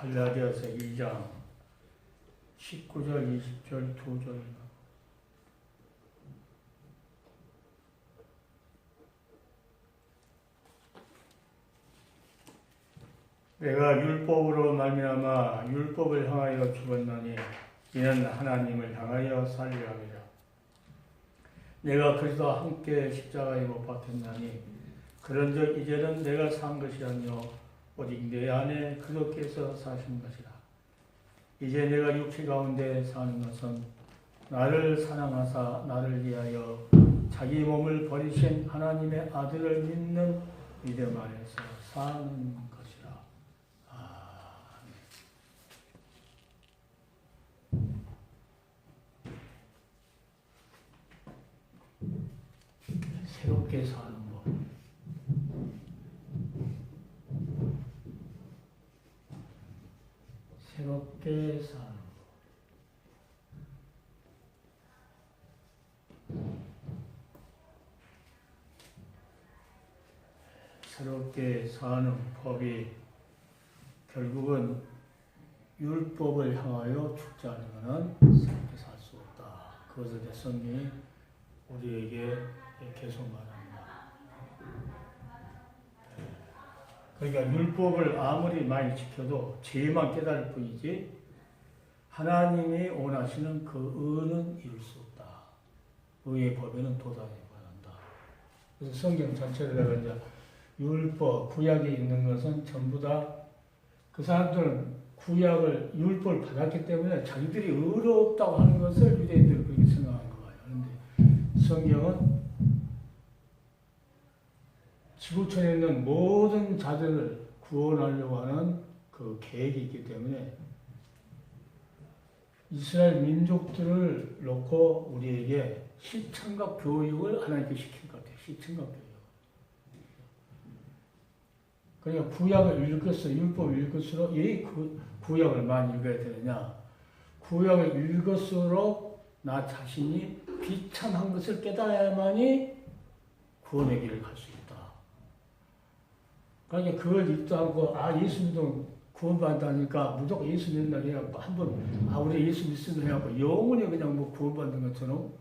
갈라디아서 2장 19절 20절 2절. 내가 율법으로 말미암아 율법을 향하여 죽었나니 이는 하나님을 향하여 살리라 함이라. 내가 그리스도와 함께 십자가에 못 박혔나니 그런즉 이제는 내가 산 것이 아니요 오직 내 안에 그리스도께서 사신 것이라. 이제 내가 육체 가운데 사는 것은 나를 사랑하사 나를 위하여 자기 몸을 버리신 하나님의 아들을 믿는 믿음 안에서 사는 것이라. 아멘. 새롭게 사는 법. 새롭게 사는 법. 새롭게 사는 법이 결국은 율법을 향하여 죽지 않으면 새롭게 살 수 없다. 그것을 성경이 우리에게 계속 말합니다. 그러니까 율법을 아무리 많이 지켜도 죄만 깨달을 뿐이지 하나님이 원하시는 그 의는 이룰 수 없다. 의의 법에는 도달해 한다. 그래서 성경 전체를 내가 이제 율법, 구약에 있는 것은 전부 다 그 사람들은 구약을 율법을 받았기 때문에 자기들이 의롭다고 하는 것을 유대인들은 그렇게 생각하는 거예요. 그런데 성경은 지구촌에 있는 모든 자들을 구원하려고 하는 그 계획이 있기 때문에 이스라엘 민족들을 놓고 우리에게 시청각 교육을 하나님께 시킨 것 같아요. 시청각 교육. 그러니까 구약을 읽었어요. 율법을 읽을수록 왜 구약을 많이 읽어야 되느냐. 구약을 읽을수록 나 자신이 비참한 것을 깨달아야만이 구원의 길을 갈 수 있다. 그러니까 그걸 읽도 않고 예수 믿으면 구원받다니까 무조건 예수 믿는다 해갖고 한번 우리 예수 믿으면 해갖고 영원히 그냥 뭐 구원받는 것처럼.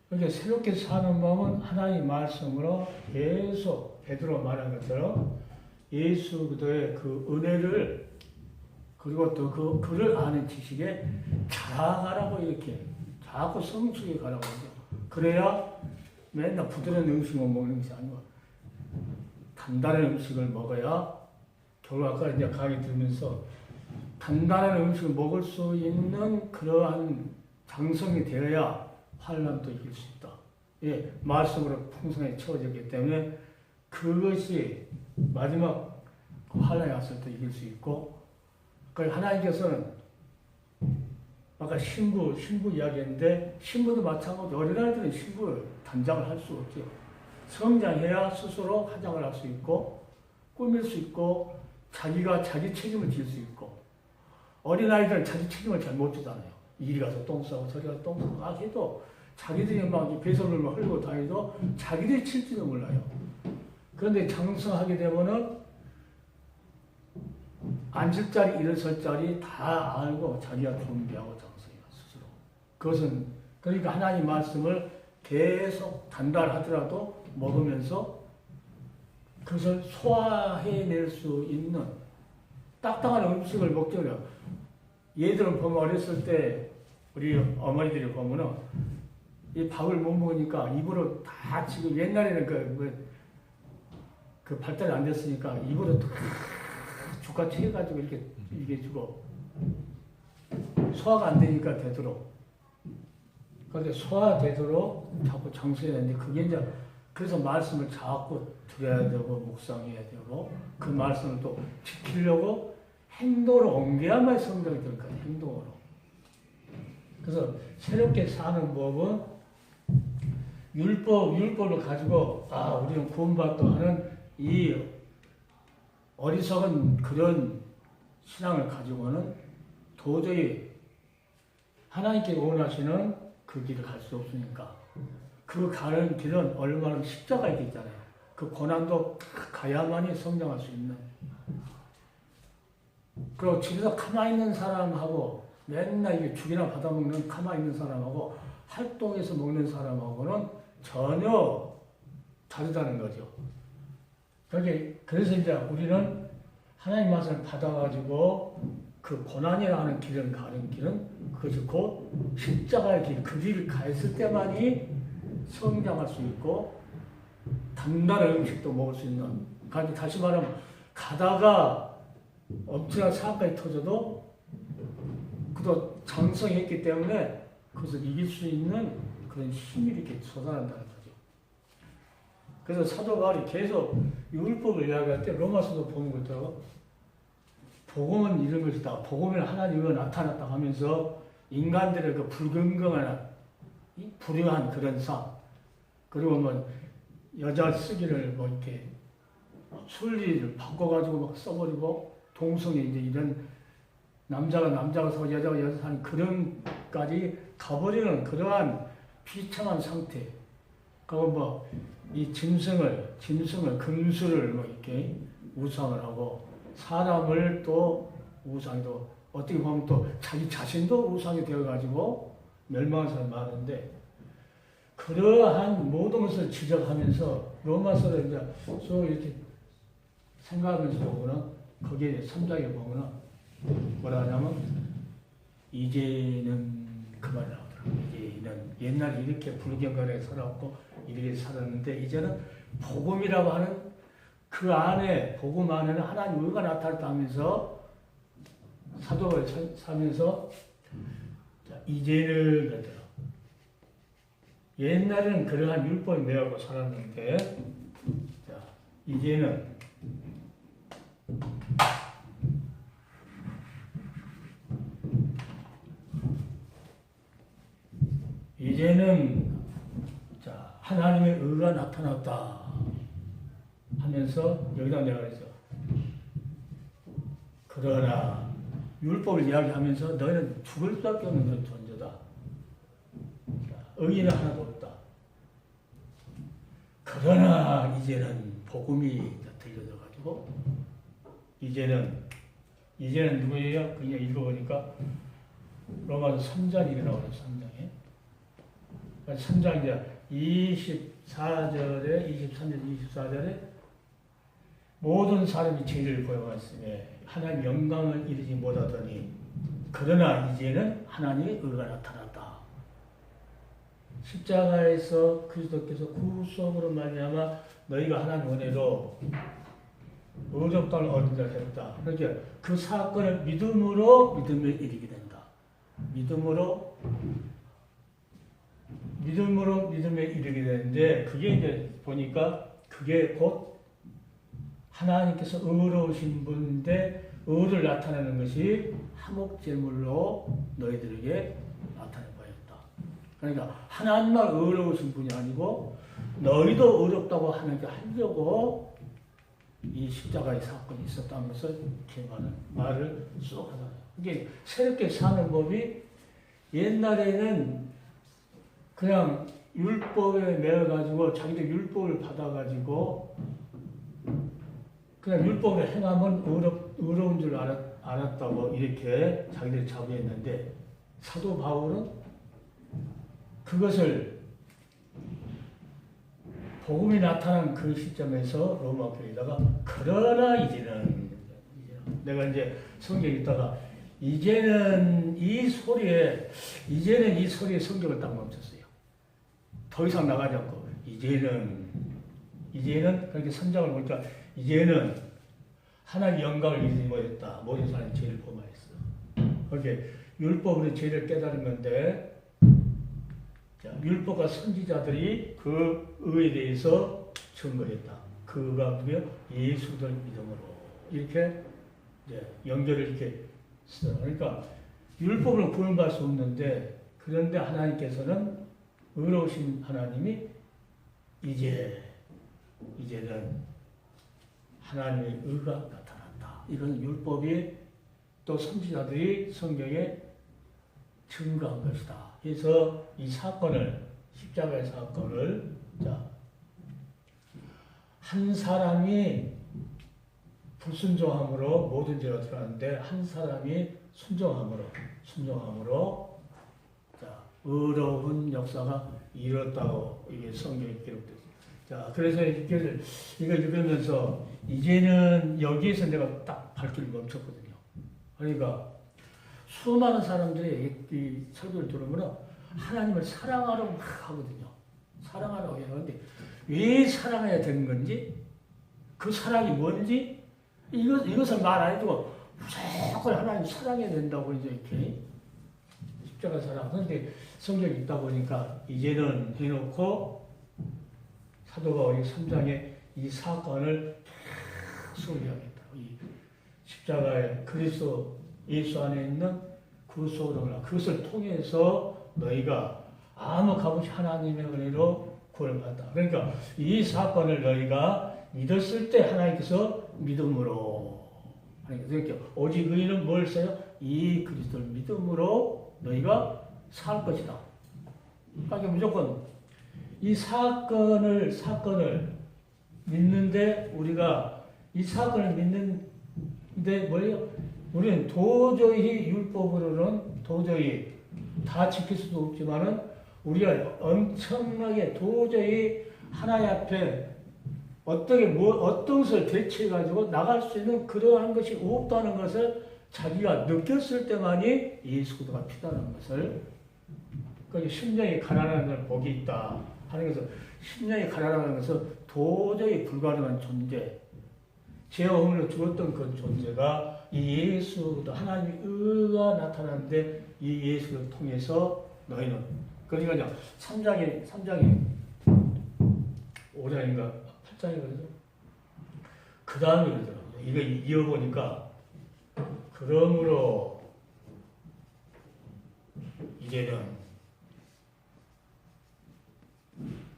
그러니까 새롭게 사는 마음은 하나님의 말씀으로 계속 베드로 말한 것처럼 예수 그리스도의 그 은혜를 그리고 또 그 그를 아는 지식에 자라가라고 이렇게 자꾸 성숙해 가라고 하죠. 그래야 맨날 부드러운 음식만 먹는 것이 아니고 단단한 음식을 먹어야 결국 아까 이제 강의 들으면서 단단한 음식을 먹을 수 있는 그러한 장성이 되어야 환난도 이길 수 있다. 예, 말씀으로 풍성하게 채워졌기 때문에 그것이 마지막 환난이 왔을 때 이길 수 있고, 그러니까 하나님께서는 아까 신부 이야기했는데 신부도 마찬가지로 어린아이들은 신부 단장을 할 수 없죠. 성장해야 스스로 화장을 할 수 있고 꾸밀 수 있고 자기가 자기 책임을 질 수 있고, 어린아이들은 자기 책임을 잘 못 지잖아요. 이리 가서 똥 싸고 저리 가서 똥 싸고 해도 자기들이 막 배설을 막 흘리고 다니도 자기들이 칠지도 몰라요. 그런데 장성하게 되면은 앉을 자리, 일어설 자리 다 알고 자기가 준비하고 장성해요, 스스로. 그것은, 그러니까 하나님 말씀을 계속 단단하더라도 먹으면서 그것을 소화해낼 수 있는 딱딱한 음식을 먹지 않아요. 얘들은 보면 어렸을 때 우리 어머니들이 보면은 이 밥을 못 먹으니까 입으로 다 지금 옛날에는 그 발달이 안 됐으니까 입으로 다 죽같이 해가지고 이렇게 주고 소화가 안 되니까 되도록. 그런데 소화되도록 자꾸 장수해야 되는데 그게 이제 그래서 말씀을 자꾸 들어야 되고 묵상해야 되고 그 말씀을 또 지키려고 행동으로 옮겨야만 성장이 될 거예요. 행동으로. 그래서 새롭게 사는 법은 율법을 가지고 우리는 구원받다 하는 이 어리석은 그런 신앙을 가지고는 도저히 하나님께 원하시는 그 길을 갈 수 없으니까 그 가는 길은 얼마나 십자가에 있잖아요. 그 고난도 가야만이 성장할 수 있는 그리고 집에서 가만히 있는 사람하고 맨날 이게 죽이나 받아먹는 가만히 있는 사람하고 활동해서 먹는 사람하고는 전혀 다르다는 거죠. 그래서 이제 우리는 하나님 말씀을 받아가지고 그 고난이라는 길을 가는 길은 그것이 곧 십자가의 길, 그 길을 가했을 때만이 성장할 수 있고 단단한 음식도 먹을 수 있는. 그러니까 다시 말하면 가다가 엄청난 사건이 터져도 그도 장성했기 때문에 그것을 이길 수 있는 그런 힘이 이렇게 솟아난다는 거죠. 그래서 사도 바울이 계속 율법을 이야기할 때 로마서도 보는 것처럼 복음은 이런 것이다. 복음은 하나님이 나타났다 하면서 인간들의 그 불건강한 불행한 그런 삶, 그리고 뭐 여자 쓰기를 뭐 이렇게 순리를 바꿔가지고 막 써버리고 동성애 이제 이런 남자가 서 여자가 여자 사는 그런까지 가버리는 그러한 비참한 상태. 그리고 뭐 이 짐승을 금수를 뭐 이렇게 우상을 하고 사람을 또 우상도 어떻게 보면 또 자기 자신도 우상이 되어가지고 멸망한 사람이 많은데 그러한 모든 것을 지적하면서 로마서를 이제 쭉 이렇게 생각하면서 보거나 거기에 3장에 보거나 뭐라 하냐면 이제는 그만 나오더라고요. 이제는 옛날에 이렇게 불경건하게 살았고 이렇게 살았는데 이제는 복음이라고 하는 그 안에 복음 안에는 하나님 의가 나타났다 하면서 사도를 사면서 이제는 그러더라. 옛날에는 그러한 율법을 매하고 살았는데 자, 이제는 자, 하나님의 의가 나타났다 하면서 여기다 내가 그랬어. 그러나 율법을 이야기하면서 너희는 죽을 수밖에 없는 그런 존재다. 의인은 하나도 없다. 그러나 이제는 복음이 들려져가지고 이제는 누구예요? 그냥 읽어보니까 로마서 3장이 나오죠. 3장에 3장 이제 24절에 23절 24절에 모든 사람이 죄를 보여왔으며 하나님 영광을 이루지 못하더니 그러나 이제는 하나님의 의가 나타났다. 십자가에서 그리스도께서 구속으로 말미암아 너희가 하나님 은혜로 의롭다를 얻은 자가 되었다. 그러니까 그 사건을 믿음으로 믿음에 이르게 된다. 믿음으로 믿음에 이르게 되는데 그게 이제 보니까 그게 곧 하나님께서 의로우신 분인데 의를 나타내는 것이 화목제물로 너희들에게 나타내 보였다. 그러니까 하나님만 의로우신 분이 아니고 너희도 의롭다고 하나님께 하려고 이 십자가의 사건이 있었다는 것을 이렇게 말을 쏙 하잖아요. 이게 새롭게 사는 법이 옛날에는 그냥 율법에 매여가지고 자기도 율법을 받아가지고 그냥 율법을 행하면 의로운 줄 알았다고 이렇게 자기들이 자부했는데 사도 바울은 그것을 복음이 나타난 그 시점에서 로마 교회에다가 그러나 이제는 내가 이제 성경에 있다가 이제는 이 소리에 성경을 딱 멈췄어요. 더 이상 나가지 않고 이제는 그렇게 3장을 보니까 이제는 하나님의 영광을 이루지 못했다. 모든 사람이 죄를 범하였어. 그렇게 율법으로 죄를 깨달은 건데 율법과 선지자들이 그 의에 대해서 증거했다. 그 의가 누구요? 예수를 믿음으로 이렇게 이제 연결을 이렇게 쓰더라. 그러니까 율법을 구원받을 수 없는데 그런데 하나님께서는 의로우신 하나님이 이제는 하나님의 의가 나타난다. 이런 율법이 또 선지자들이 성경에 증거한 것이다. 그래서 이 사건을 십자가의 사건을 한 사람이 불순종함으로 모든 죄가 드러났는데 한 사람이 순종함으로 자, 의로운 역사가 이뤘다고 이게 성경에 기록되죠. 자, 그래서 이걸 읽으면서 이제는 여기에서 내가 딱 발길을 멈췄거든요. 그러니까 수많은 사람들이 이 설교를 들으면 하나님을 사랑하라고 막 하거든요. 사랑하라고 하는데 왜 사랑해야 되는 건지, 그 사랑이 뭔지 이것을 말 안 해주고 무조건 하나님 사랑해야 된다고 이제 이렇게 십자가 사랑. 그런데 성경 읽다 보니까 이제는 해놓고 사도 바울이 3장에 이 사건을 계속 이야기했다. 이 십자가에 그리스도 예수 안에 있는 구속을 그것을 통해서 너희가 아무 값없이 하나님의 은혜로 구원을 받았다. 그러니까 이 사건을 너희가 믿었을 때 하나님께서 믿음으로, 그러니까 오직 의인은 뭘 써요? 이 그리스도를 믿음으로 너희가 살 것이다. 그러니까 무조건 이 사건을 믿는데, 우리가 이 사건을 믿는데 뭐예요? 우리는 도저히 율법으로는 도저히 다 지킬 수도 없지만은 우리가 엄청나게 도저히 하나님 앞에 어떤 것을 대체해가지고 나갈 수 있는 그러한 것이 없다는 것을 자기가 느꼈을 때만이 예수 그리스도가 피다는 것을, 그 심령이 가난한 복이 있다 하는 것은, 심령이 가난한 것은 도저히 불가능한 존재, 죄와 흠으로 죽었던 그 존재가 이 예수 그리스도 하나님의 의가 나타나는데 이 예수를 통해서 너희는, 그러니까 3장에 5장인가 8장이거든요. 그 다음에 그러더라고요. 이거 이어보니까 그러므로 이제는,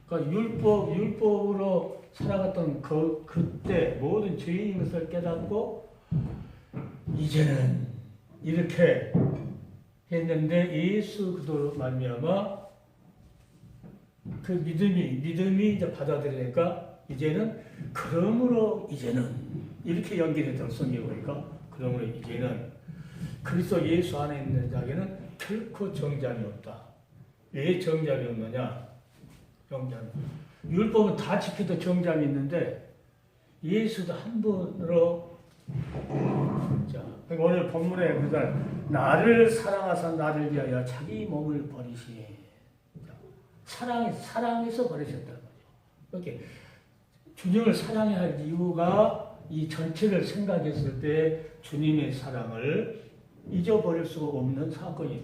그러니까 율법으로 살아갔던 그때 모든 죄인인 것을 깨닫고 이제는 이렇게 했는데 예수 그리스도로 말미암아 그 믿음이 이제 받아들이니까 이제는, 그러므로 이제는 이렇게 연결되더라고 성경에 보니까. 그러므로 이제는 그리스도 예수 안에 있는 자에게는 결코 정죄함이 없다. 왜 정죄함이 없느냐? 율법은 다 지켜도 정죄함이 있는데 예수도 한 번으로, 자, 오늘 본문에 그러니까 나를 사랑하사 나를 위하여 자기 몸을 버리시니, 사랑해서 버리셨다는 거죠. 이렇게 주님을 사랑해야 할 이유가 이 전체를 생각했을 때 주님의 사랑을 잊어버릴 수가 없는 사건이에요.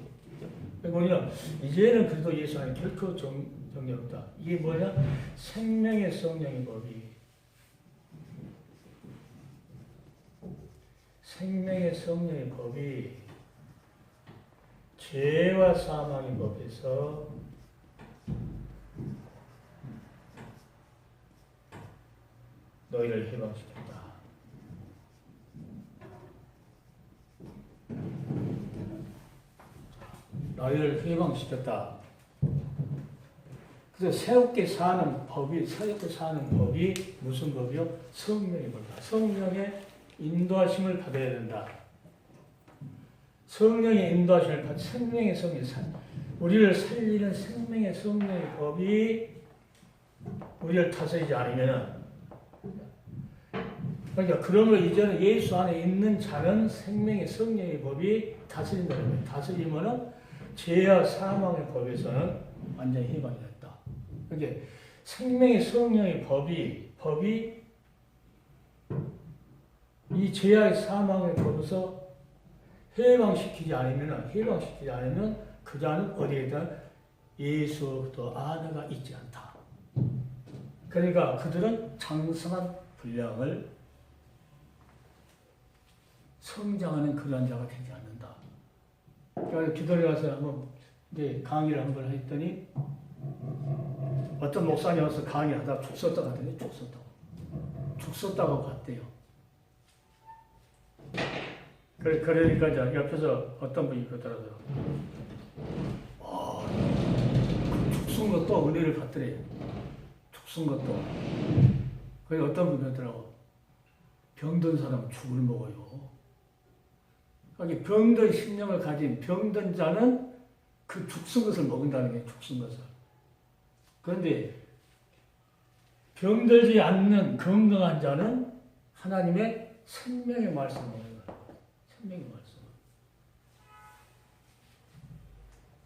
뭐냐? 이제는 그래도 예수 안에 결코 정죄 없다. 이게 뭐냐? 생명의 성령의 법이, 생명의 성령의 법이 죄와 사망의 법에서 너희를 해방시켰다. 너희를 해방시켰다. 그래서 새롭게 사는 법이 무슨 법이요? 성령의 법이다. 성령의 인도하심을 받아야 된다. 성령의 인도하심을 받아, 생명의 성령, 우리를 살리는 생명의 성령의 법이 우리를 다스리지 않으면은, 그러니까 그러므로 이제는 예수 안에 있는 자는 생명의 성령의 법이 다스린다는 거예요. 다스리면은 죄와 사망의 법에서는 완전히 해방이 됐다. 그러니까 생명의 성령의 법이 이 죄와 사망의 법에서 해방시키지 않으면 그 자는 어디에든 예수 그리스도 안에가 있지 않다. 그러니까 그들은 장성한 분량을 성장하는 그런 자가 되지 않는다. 그러니까 기도를 가서 한번 이제 강의를 한번 했더니 어떤 목사님 와서 강의하다가 죽 썼다고 하더니 죽 썼다고 봤대요. 그러니까 이제 옆에서 어떤 분이 그러더라고요. 죽 쓴 것도 은혜를 받더래요. 죽 쓴 것도. 그래서 어떤 분이 그러더라고. 병든 사람은 죽을 먹어요. 그러니까 병든 심령을 가진 병든 자는 그 죽순 것을 먹는다는 게 죽순 것을. 그런데 병들지 않는 건강한 자는 하나님의 생명의 말씀을 먹는 거예요. 생명의 말씀.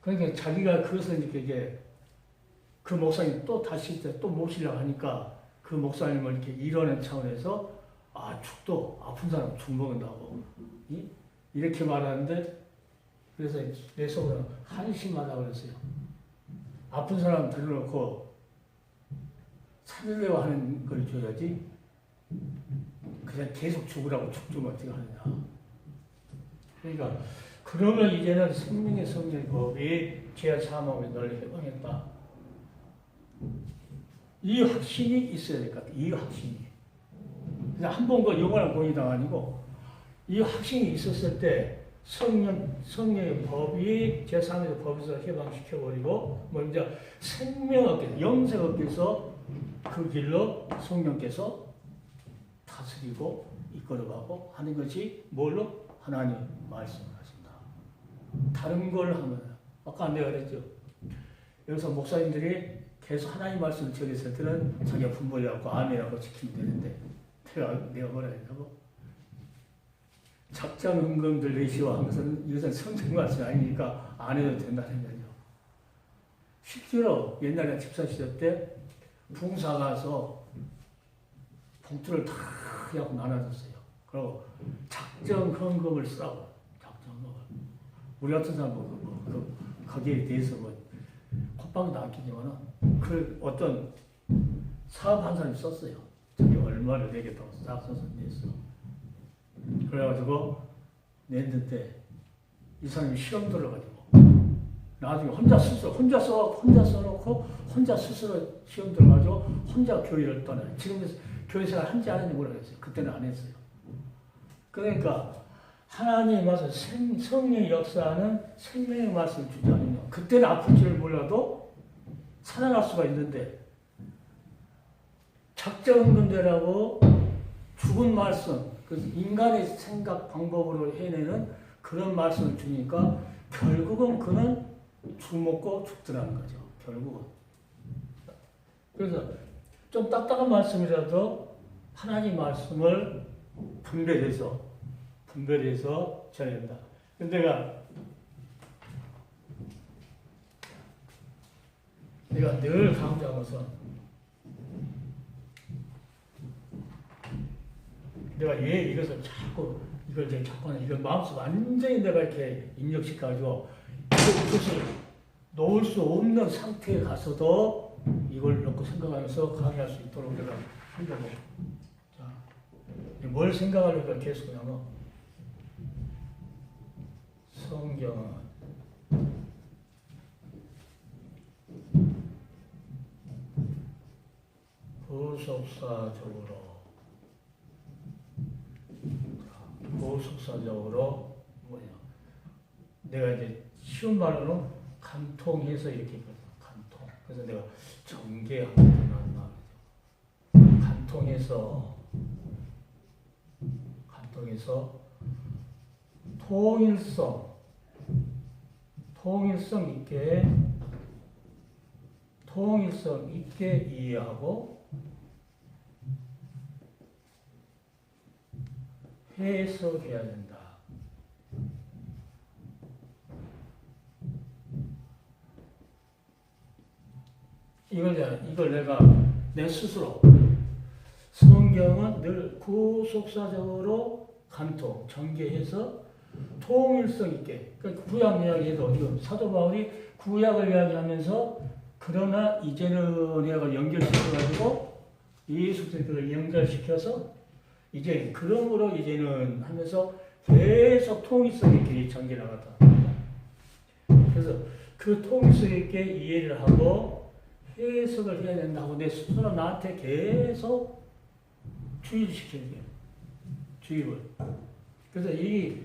그러니까 자기가 그것을 이렇게 그 목사님 또 다시 또 모시려고 하니까 그 목사님을 이렇게 이뤄낸 차원에서 죽도 아픈 사람 죽 먹는다고 이렇게 말하는데 그래서 내 속으로 한심하다고 그랬어요. 아픈 사람 들여놓고 살려고 하는 걸 줘야지 그냥 계속 죽으라고 죽주면 어떻게 하느냐. 그러니까 그러면 이제는 생명의 성령법이 죄 사함으로 너를 해방했다. 이 확신이 있어야 될 것 같아요. 이 확신이. 그냥 한 번 그 영원한 공의당 아니고 이 확신이 있었을 때 성령의 법이 제3의 법에서 해방시켜버리고 먼저 생명 얻게 영생 얻게서 그 길로 성령께서 다스리고 이끌어가고 하는 것이 뭘로? 하나님 말씀을 하신다. 다른 걸 하면 아까 내가 그랬죠. 여기서 목사님들이 계속 하나님 말씀을 전했을 때는 자기가 분별해갖고 아멘하고 지키면 되는데 내가 뭐라 했냐고 작정 흥금들 내시와 하면서는 이것은 성경 말씀이 아니니까 안 해도 된다는 거죠. 실제로 옛날에 집사 시절 때 봉사 가서 봉투를 다 하고 나눠줬어요. 그리고 작정 헌금을 쓰라고. 작정 헌금을. 우리 같은 사람은 거기에 대해서 콧방도 안 끼지만은 그 어떤 사업 한 사람이 썼어요. 저기 얼마를 내겠다고 싹 써서 냈어. 그래가지고 냈는데 이 사람이 시험 들어가지고 나중에 혼자 써놓고 혼자 스스로 시험 들어가지고 혼자 교회를 떠나요. 지금 교회 생활 한지 안 했는지 모르겠어요. 그때는 안 했어요. 그러니까 하나님의 말씀, 성령의 역사는 생명의 말씀을 주지 않으면 그때는 아픈 줄 몰라도 살아날 수가 있는데 작정근대라고 죽은 말씀, 그 인간의 생각 방법으로 해내는 그런 말씀을 주니까 결국은 그는 죽먹고 죽더라는 거죠. 결국은. 그래서 좀 딱딱한 말씀이라도 하나님 말씀을 분별해서 전해야 된다. 근데 내가 늘 강조하면서 내가 왜 이것을 자꾸 이걸 마음속 완전히 내가 이렇게 입력시켜가지고 이것을 놓을 수 없는 상태에 가서도 이걸 놓고 생각하면서 강의할 수 있도록 내가 하려고. 자, 뭘 생각하려고 계속 하냐면 성경은 보속사적으로 뭐냐? 내가 이제 쉬운 말로는 간통해서 이렇게 했거든. 간통. 그래서 내가 전개하는 말이죠. 간통해서 통일성 있게 이해하고 해석해야 된다. 이걸 내가 내 스스로 성경은 늘 구속사적으로 간통, 전개해서 통일성 있게. 그러니까 구약 이야기에도 지금 사도 바울이 구약을 이야기하면서 그러나 이제는 내가 연결시켜가지고 예수 그리스도를 연결시켜서 이제 그러므로 이제는 하면서 계속 통일성 있게 전개 나갔다. 그래서 그 통일성 있게 이해를 하고 해석을 해야 된다고 내 스스로 나한테 계속 주의를 시키는 거예요. 주의를. 그래서 이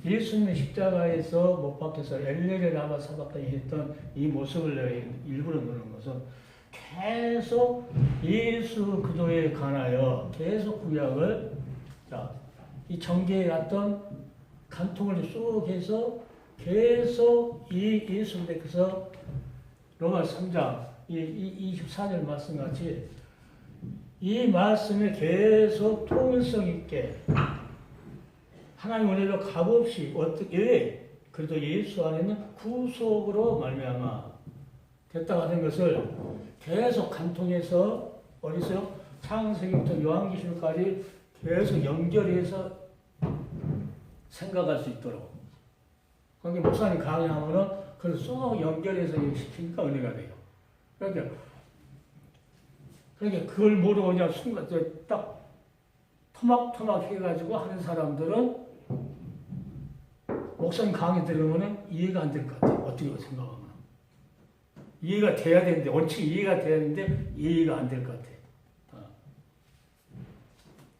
예수님의 십자가에서 못 박혀서 엘레레 라마 사박다 했던 이 모습을 내가 일부러 보는 것은 계속 예수 그도에 관하여 계속 구약을 자, 이 전개에 갔던 간통을 쭉 해서 계속 이 예수님께서 로마 3장 24절 말씀같이 이 말씀에 계속 통일성 있게 하나님 은혜로 값없이 어떻게 그래도 예수 안에는 구속으로 말미암아 됐다 하는 것을 계속 간통해서 어디서 창세기부터 요한계시록까지 계속 연결해서 생각할 수 있도록. 거기 목사님 강의하면은 그걸 쏙 연결해서 시키니까 은혜가 돼요. 그러니까 그걸 모르고 그냥 순간 딱 토막토막 해가지고 하는 사람들은 목사님 강의 들으면은 이해가 안 될 것 같아요. 어떻게 생각하면. 이해가 돼야 되는데, 원칙 이해가 돼야 되는데, 이해가 안 될 것 같아요.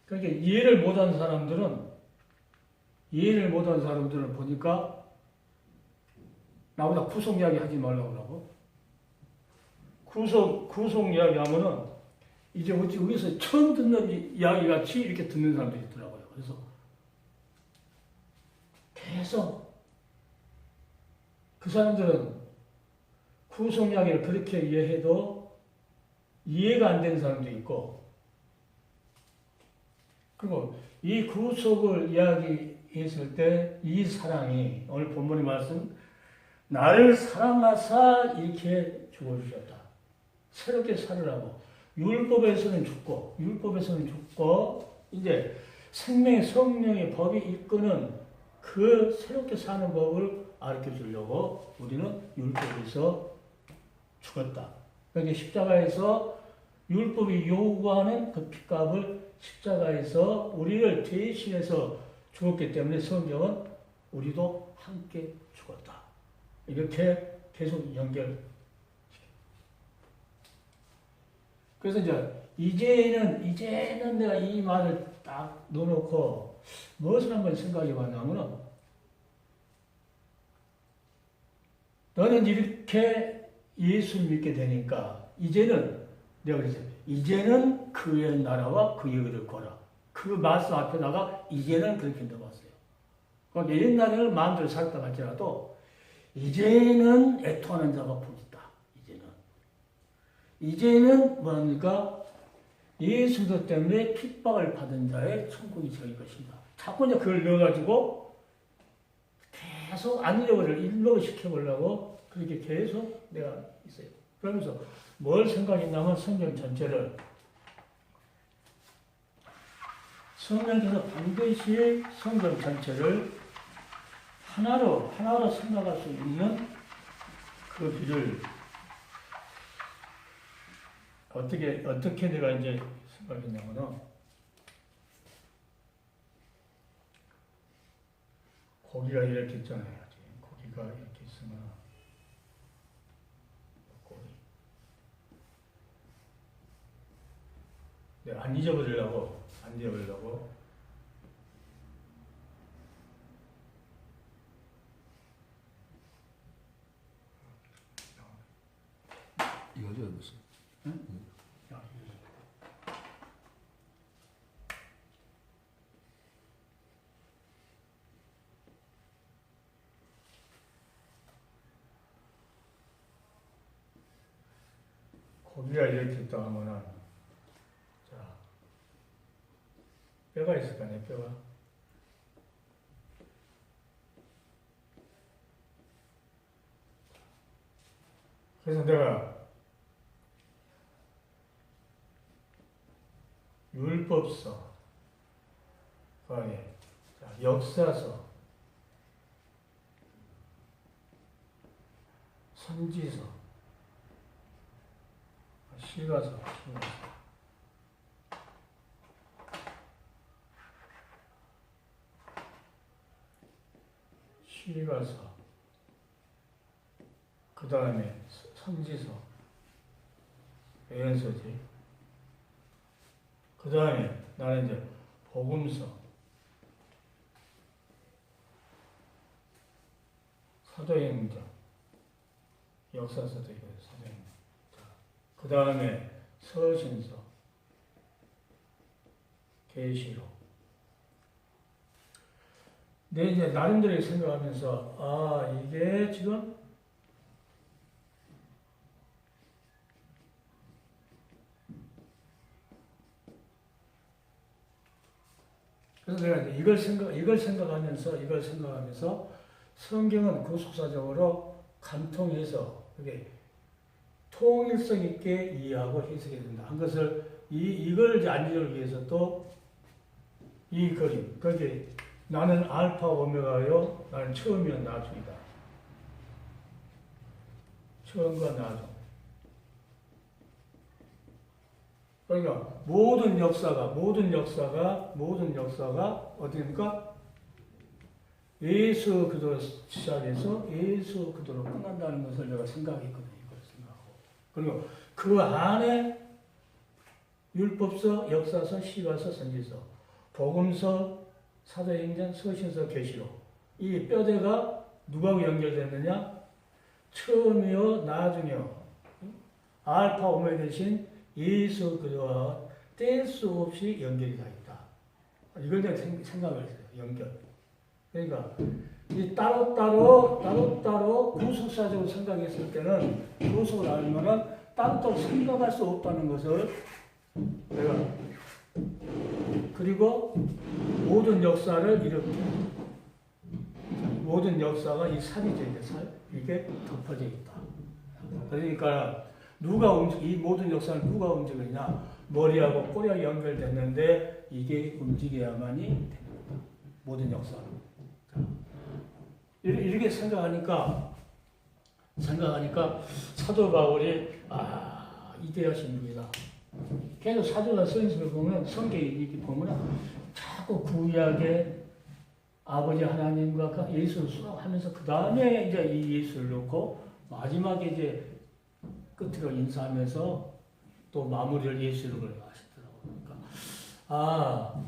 그러니까 이해를 못하는 사람들은 보니까 나보다 구속 이야기 하지 말라고 그러고, 구속 이야기 하면은 이제 여기서 처음 듣는 이야기 같이 이렇게 듣는 사람들이 있더라고요. 그래서 계속 그 사람들은 구속 이야기를 그렇게 이해해도 이해가 안 되는 사람도 있고, 그리고 이 구속을 이야기했을 때 이 사랑이 오늘 본문의 말씀 나를 사랑하사 이렇게 죽어주셨다. 새롭게 살으라고. 율법에서는 죽고 이제 생명의 성령의 법이 이끄는 그 새롭게 사는 법을 가르쳐 주려고 우리는 율법에서 죽었다. 그러니까 십자가에서 율법이 요구하는 그 핏값을 십자가에서 우리를 대신해서 죽었기 때문에 성경은 우리도 함께 죽었다. 이렇게 계속 연결. 그래서 이제는 내가 이 말을 딱 넣어놓고 무엇을 한번 생각해 봤냐면은 너는 이렇게 예수 믿게 되니까 이제는 내가 그랬어요. 이제는 그의 나라와 그의 의를 거라. 그 말씀 앞에다가 이제는 그렇게 넣어봤어요. 그러니까 옛날에는 마음대로 살다 할지라도 이제는 애통하는 자가 복 있다. 이제는 뭐합니까? 예수도 때문에 핍박을 받은 자의 천국이 저희 것입니다. 자꾸 이제 그걸 넣어가지고 계속 안 잃어버리려 일로시켜보려고 그렇게 계속 내가 있어요. 그러면서 뭘 생각했냐면 성경 전체를 성령께서 반드시 성경 전체를 하나로 생각할 수 있는 그 길을 어떻게 내가 이제 생각했냐면은 고기가 이렇게 있잖아요. 고기가 이렇게 있으면 고기. 내가 안 잊어버리려고 이거죠, 무슨? 응? 고기가 이렇게 있다 하면은 자 뼈가 있을 거 아니에요. 뼈가. 그래서 내가 율법서, 역사서, 선지서, 시가서, 그 다음에 선지서, 예언서지. 그 다음에 나는 이제 복음서, 사도행전, 역사서도 있고 사도행전. 그 다음에 서신서, 계시록, 내 이제 나름대로 생각하면서 이게 지금 그래서 내가 이제 이걸 생각하면서 성경은 구속사적으로 관통해서 그게 통일성 있게 이해하고 해석해야 된다. 한 것을 이걸 이제 안리를 위해서 또 이 그림 거기 나는 알파 오메가요. 나는 처음이요 나중이다. 처음과 나중. 그러니까 모든 역사가 어디입니까? 예수 그리스도 시작해서 예수 그리스도로 끝난다는 것을 내가 생각했거든요. 이걸 생각하고. 그리고 그 안에 율법서, 역사서, 시가서, 선지서, 복음서, 사도행전, 서신서, 계시록. 이 뼈대가 누구하고 연결됐느냐? 처음이요, 나중이요. 알파 오메가 되신 예수 그리스도와 뗄 수 없이 연결이 다 있다. 이걸 내가 생각을 했어요. 연결. 그러니까 이 따로따로 구속사적으로 생각했을 때는 구속을 알면은 따로따로 생각할 수 없다는 것을 내가 그리고 모든 역사를 이렇게 모든 역사가 이 살이죠. 이게 덮어져 있다. 그러니까 이 모든 역사를 누가 움직이냐? 머리하고 꼬리하고 연결됐는데 이게 움직여야만이 됩니다. 모든 역사는. 이렇게 생각하니까 사도 바울이 이대하신 분이다. 계속 사도가 쓰는 보면 성경에 이렇게 보면 자꾸 구약의 아버지 하나님과 예수를 수락하면서 그 다음에 이제 이 예수를 놓고 마지막에 이제 끝으로 인사하면서 또 마무리를 예수를 하시더라고요. 그러니까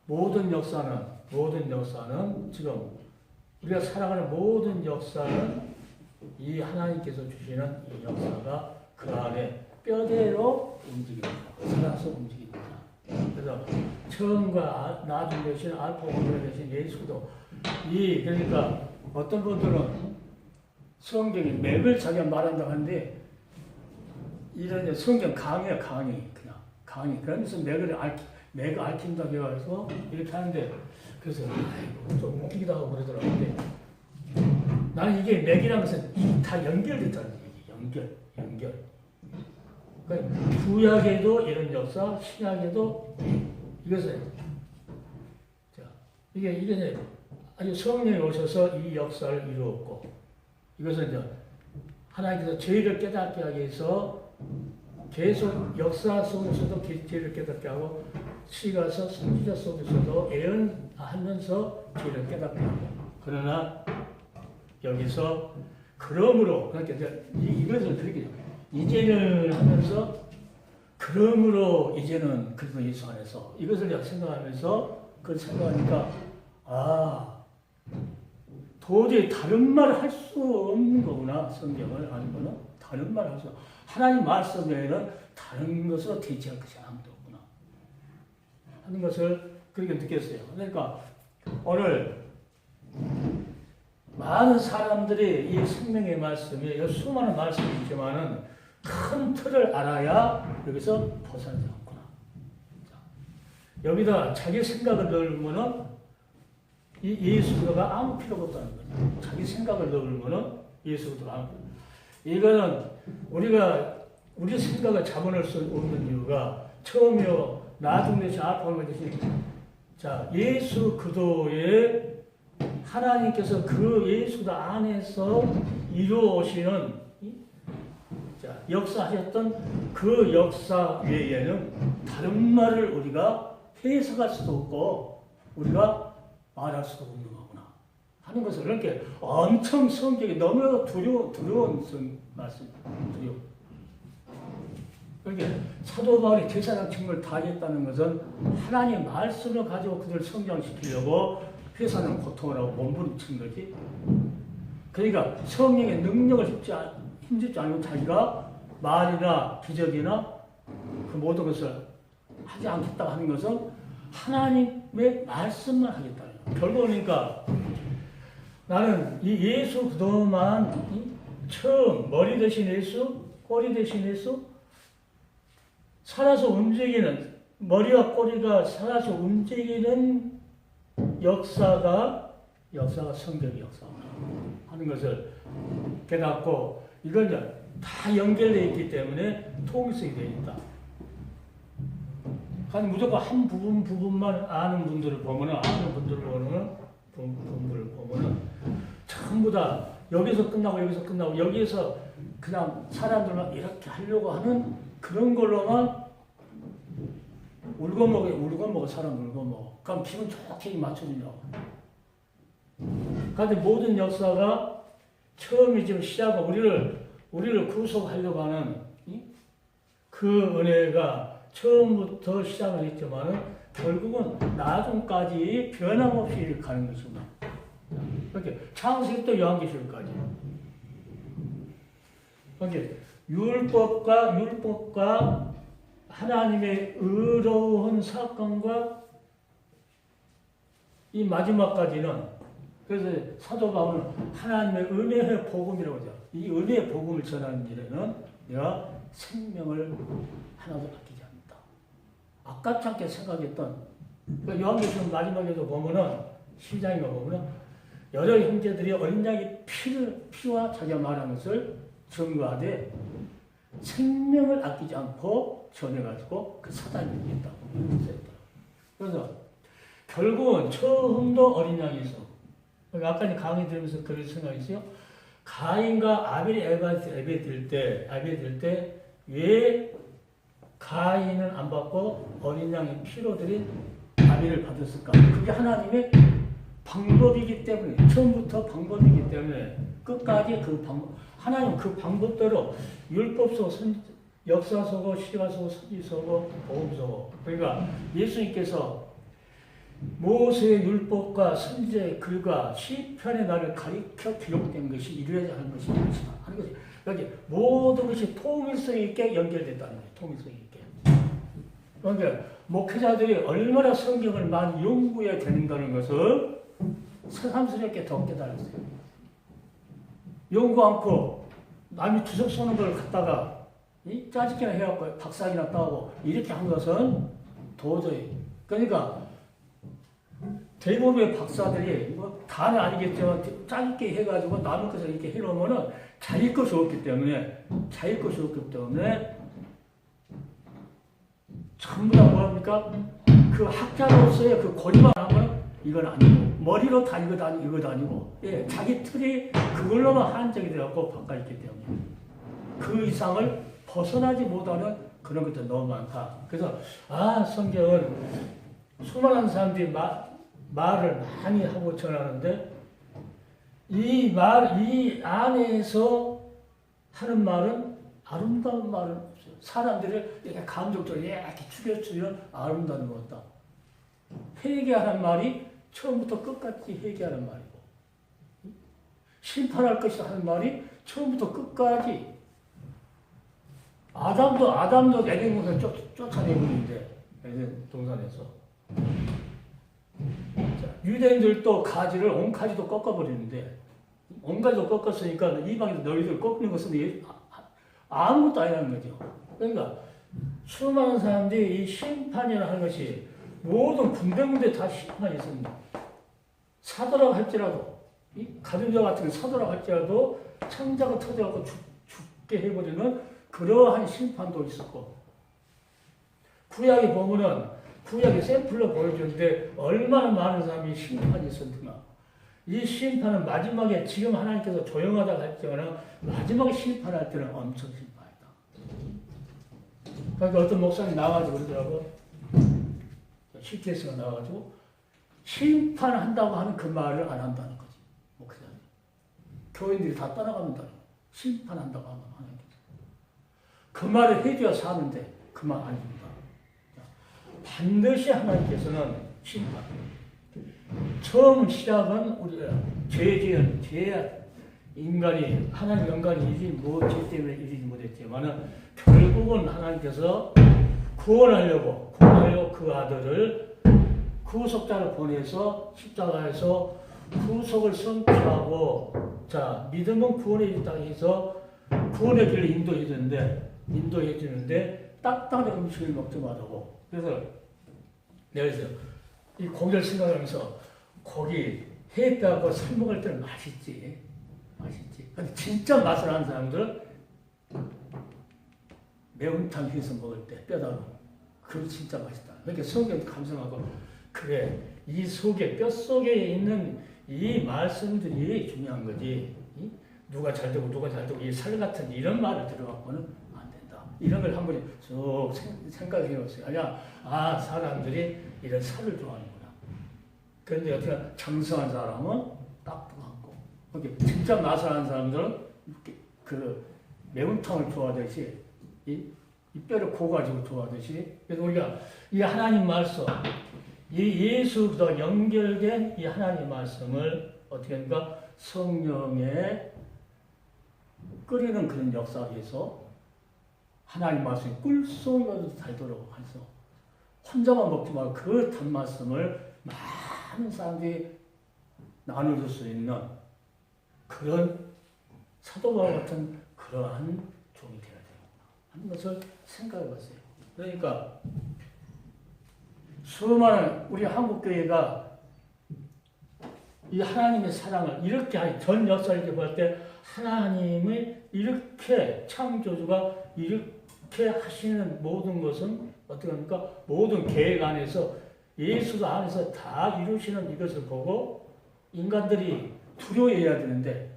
모든 역사는 지금 우리가 살아가는 모든 역사는 이 하나님께서 주시는 이 역사가 그 안에 뼈대로 움직입니다. 살아서 움직입니다. 그래서 처음과 나중 되신 알파 오메가 되신 예수도 그러니까 어떤 분들은 성경이 맥을 자기가 말한다고 하는데 이런 성경 강의야 강의. 그러면서 맥을 앓힌다고 해가지고 이렇게 하는데 그래서 좀 웃기기도 하고 그러더라고요. 근데 나는 이게 맥이라는 것은 다 연결됐다는 얘기. 연결. 그러니까 구약에도 이런 역사, 신약에도 이것은 이게 아주 성령이 오셔서 이 역사를 이루었고 이것은 이제 하나님께서 죄를 깨닫게 하기 위해서 계속 역사 속에서도 죄를 깨닫게 하고 시가서 선지자 속에서도 애언하면서 죄를 깨닫게 하고 그러나 여기서 그러므로 그러니까 이것을 그렇게 이제는 하면서 그러므로 이제는 그리스도 예수 안에서 이것을 내가 생각하면서 그걸 생각하니까 도저히 다른 말을 할 수 없는 거구나. 성경을 아는 거는 다른 말을 할 수 없어. 하나님 말씀 외에는 다른 것으로 대체할 것이 아무도 없구나 하는 것을 그렇게 느꼈어요. 그러니까 오늘 많은 사람들이 이 생명의 말씀이 수많은 말씀이 있지만은 큰 틀을 알아야 여기서 벗어나지 않구나. 여기다 자기 생각을 넣으면은 이 예수가 아무 필요가 없다는 거죠. 자기 생각을 넣으면은 예수가 아무 필요. 이거는 우리 생각을 잡아낼 수 없는 이유가 처음이요 나중에 알파오메가 되신 예수 그리스도의 하나님께서 그 예수 안에서 이루어오시는 역사하셨던 그 역사 외에는 다른 말을 우리가 해석할 수도 없고 우리가 말할 수도 없는 거구나 하는 것을 그렇게 엄청 성경이 너무 두려운 말씀입니다. 그러니까 사도 바울이 제사장 직무를 다했다는 것은 하나님의 말씀을 가지고 그들을 성장시키려고 회사는 고통을 하고 몸부림친 거지. 그러니까 성령의 능력을 힘주지 않고 자기가 말이나 기적이나 그 모든 것을 하지 않겠다고 하는 것은 하나님의 말씀만 하겠다는 거예요. 결국 그러니까 나는 이 예수 그동안 처음 머리 대신 예수, 꼬리 대신 예수, 살아서 움직이는 머리와 꼬리가 살아서 움직이는 역사가 성경의 역사 하는 것을 깨닫고 이건 다 연결되어 있기 때문에 통일성이 되어 있다. 그러니까 무조건 한 부분만 아는 분들을 보면은 전부 다 여기서 끝나고 여기에서 그냥 사람들만 이렇게 하려고 하는 그런 걸로만 울고먹어 사람 울고먹어. 그럼 기분 좋게 맞춰주냐고. 그런데 모든 역사가 처음이 지금 시작은 우리를 구속하려고 하는 그 은혜가 처음부터 시작을 했지만은 결국은 나중까지 변함없이 가는 것입니다. 이렇게 창세기부터 요한계시록까지. 이렇게 율법과 하나님의 의로운 사건과 이 마지막까지는 그래서 사도 바울은 하나님의 은혜의 복음이라고 하죠. 이 은혜의 복음을 전하는 일에는 내가 생명을 하나도 아끼지 않는다. 아깝지 않게 생각했던 요한계시록 마지막에도 보면은 시장인가 보면은 여러 형제들이 어린 양의 피와 자기가 말한 것을 증거하되 생명을 아끼지 않고 전해가지고 그 사단이 이겼다고 했다. 그래서 결국은 처음도 어린 양이 있어. 아까 강의 들으면서 그런 생각했어요. 가인과 아벨이 예배 드릴 때 왜 가인은 안 받고 어린 양의 피로 드린 아벨을 받았을까? 그게 하나님의 방법이기 때문에 처음부터 방법이기 때문에 끝까지 그 방법 하나님 그 방법대로 율법 속 역사 속어 시가 속어 선지 속어 복음 속어 그러니까 예수님께서 모세의 율법과 선지자의 글과 시편의 나를 가리켜 기록된 것이 이루어야 하는 것이 하는 것이 여기 모든 것이 통일성 있게 연결됐다는 거예요. 통일성 있게. 그러니까 목회자들이 얼마나 성경을 많이 연구해야 된다는 것을 새삼스럽게 더 깨달았어요. 연구 않고 남이 주석 쏘는 걸 갖다가 짜집기나 해갖고 박사기나 따고 이렇게 한 것은 도저히 그러니까 대부분의 박사들이 뭐 다는 아니겠지만 짧게 해가지고 남의 것을 이렇게 해놓으면은 자기 것이 없기 때문에 전부 다 뭐합니까? 그 학자로서의 그 고리만 하면 이건 아니고 머리로 다 이것도 아니고 예, 자기 틀이 그걸로만 한정이 되었고 바꿔 있기 때문에 그 이상을 벗어나지 못하는 그런 것들 너무 많다. 그래서 성경은 수많은 사람들이 말을 많이 하고 전하는데 이 안에서 하는 말은 아름다운 말은 없어요. 사람들을 이렇게 감정적으로 이렇게 죽여주면 아름다운 것 같다. 회개하는 말이 처음부터 끝까지 회개하는 말이고 심판할 것이다 하는 말이 처음부터 끝까지 아담도 에덴 쫓아내버리는데 에덴 동산에서 유대인들도 가지를 온가지도 꺾어버리는데 온가지도 꺾었으니까 이방에서 너희들 꺾는 것은 아무것도 아니라는 거죠. 그러니까 수많은 사람들이 이 심판이라는 하는 것이 모든 군데군데 다 심판이 있습니다. 사도라고 할지라도 이 가룟자 같은 사도라고 할지라도 창자가 터져갖고 죽게 해버리는 그러한 심판도 있었고 구약에 보면은 구약의 샘플로 보여주는데 얼마나 많은 사람이 심판이 있었구나. 이 심판은 마지막에 지금 하나님께서 조용하다고 할지언정 마지막에 심판할 때는 엄청 심판이다. 그러니까 어떤 목사님이 나와가지고 그러더라고. CTS가 나와가지고 심판한다고 하는 그 말을 안 한다는 거지. 목사님. 교인들이 다 떠나간다는 거야. 심판한다고 하는 하나님께서. 그 말을 해줘야 사는데 그 말 안 합니다. 반드시 하나님께서는 심판. 처음 시작은 우리가 인간이 하나님 영광이 죄 때문에 이루지 못했지만은 결국은 하나님께서 구원하려고 그 아들을 구속자를 보내서 십자가에서 구속을 성취하고 자 믿음은 구원에 있다 해서 구원의 길을 인도해 주는데 딱딱한 음식을 먹지 말라고. 그래서 내가 그래서 이 고기를 생각하면서 고기 해 빼고 살 먹을 때는 맛있지. 근데 진짜 맛을 아는 사람들은 매운탕 해서 먹을 때 뼈다로 그게 진짜 맛있다. 그러니까 성경 감상하고 그래 이 속에 뼈 속에 있는 이 말씀들이 중요한 거지. 누가 잘 되고 누가 잘 되고 이 살 같은 이런 말을 들어갖고는 안 된다. 이런 걸 한 번에 쭉 생각해 봤어요. 아니야, 사람들이 이런 살을 좋아하는구나. 그런데 어떻게 장성한 사람은 딱딱하고, 그러니까 진짜 맛을 아는 사람들은 그 매운탕을 좋아하듯이 이 뼈를 고가지고 좋아하듯이. 그래서 우리가 이 하나님 말씀, 이 예수와 연결된 이 하나님 말씀을 어떻게 하는가 성령에 끓이는 그런 역사에서 하나님 말씀이 꿀송이라도 달도록 해서 혼자만 먹지 말고 그 단말씀을 많은 사람들이 나눠줄 수 있는 그런 사도 바울 같은 그러한 종이 되어야 되는구나 하는 것을 생각해 봤어요. 그러니까 수많은 우리 한국교회가 이 하나님의 사랑을 이렇게 전 역사를 볼 때 하나님의 이렇게 창조주가 이렇게 하시는 모든 것은 어떻게 합니까? 모든 계획 안에서 예수 안에서 다 이루시는 이것을 보고 인간들이 두려워해야 되는데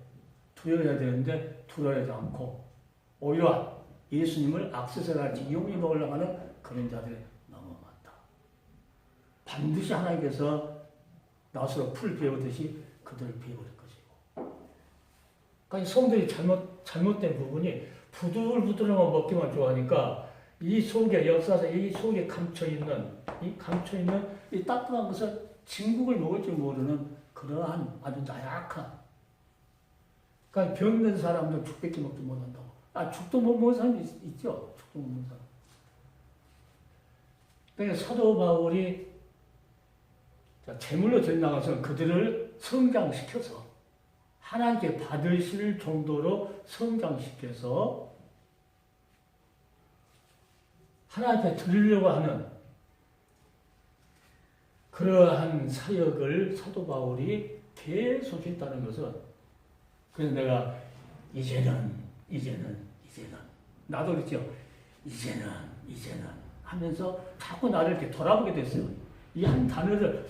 두려워하지 않고 오히려 예수님을 악세사같이 이용해 먹으려고 하는 그런 자들이 너무 많다. 반드시 하나님께서 나스로 풀 베우듯이 그들을 베어버릴 것이고. 그러니까 성들이 잘못된 부분이 부들부들한 거 먹기만 좋아하니까 이 속에 역사에서 이 속에 감춰있는 이 따뜻한 것을 진국을 먹을 줄 모르는 그러한 아주 나약한. 그러니까 병든 사람도 죽밖에 먹지 못한다고. 죽도 못 먹는 사람이 있죠. 죽도 못 먹는 사람. 그러니까 사도 바울이 제물로 전나가서 그들을 성장시켜서 하나님께 받으실 정도로 성장시켜서 하나님 앞에 드리려고 하는 그러한 사역을 사도 바울이 계속 했다는 것은 그래서 내가 이제는 나도 그랬죠. 이제는 하면서 자꾸 나를 이렇게 돌아보게 됐어요. 이 한 단어를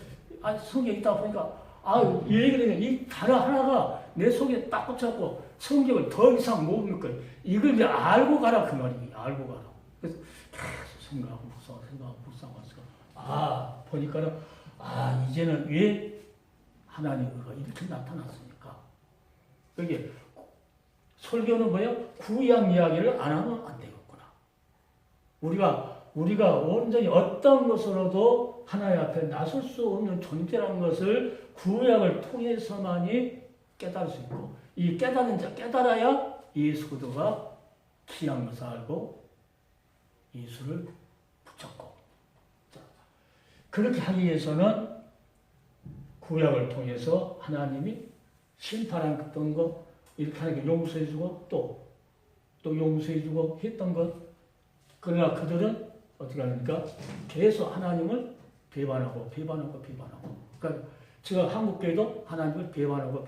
성경에 있다 보니까 이 얘기를 이 단어 하나가 내 속에 딱 꽂혔고 성경을 더 이상 못 읽을 이걸 이제 알고 가라 그 말이에요. 알고 가라. 그래서 계속 생각하고 보니까는 이제는 왜 하나님의 이렇게 나타났습니까? 여기 설교는 뭐예요? 구약 이야기를 안 하면 안 되겠구나. 우리가 온전히 어떤 것으로도 하나님 앞에 나설 수 없는 존재라는 것을 구약을 통해서만이 깨달을 수 있고 이 깨닫는 자 깨달아야 예수 그리스도가 귀한 것을 알고 예수를 붙잡고 그렇게 하기 위해서는 구약을 통해서 하나님이 심판했던 거 이렇게 하는 게 용서해주고 또 용서해주고 했던 것 그러나 그들은 어떻게 하니까 계속 하나님을 배반하고 그러니까 지금 한국교회도 하나님을 배반하고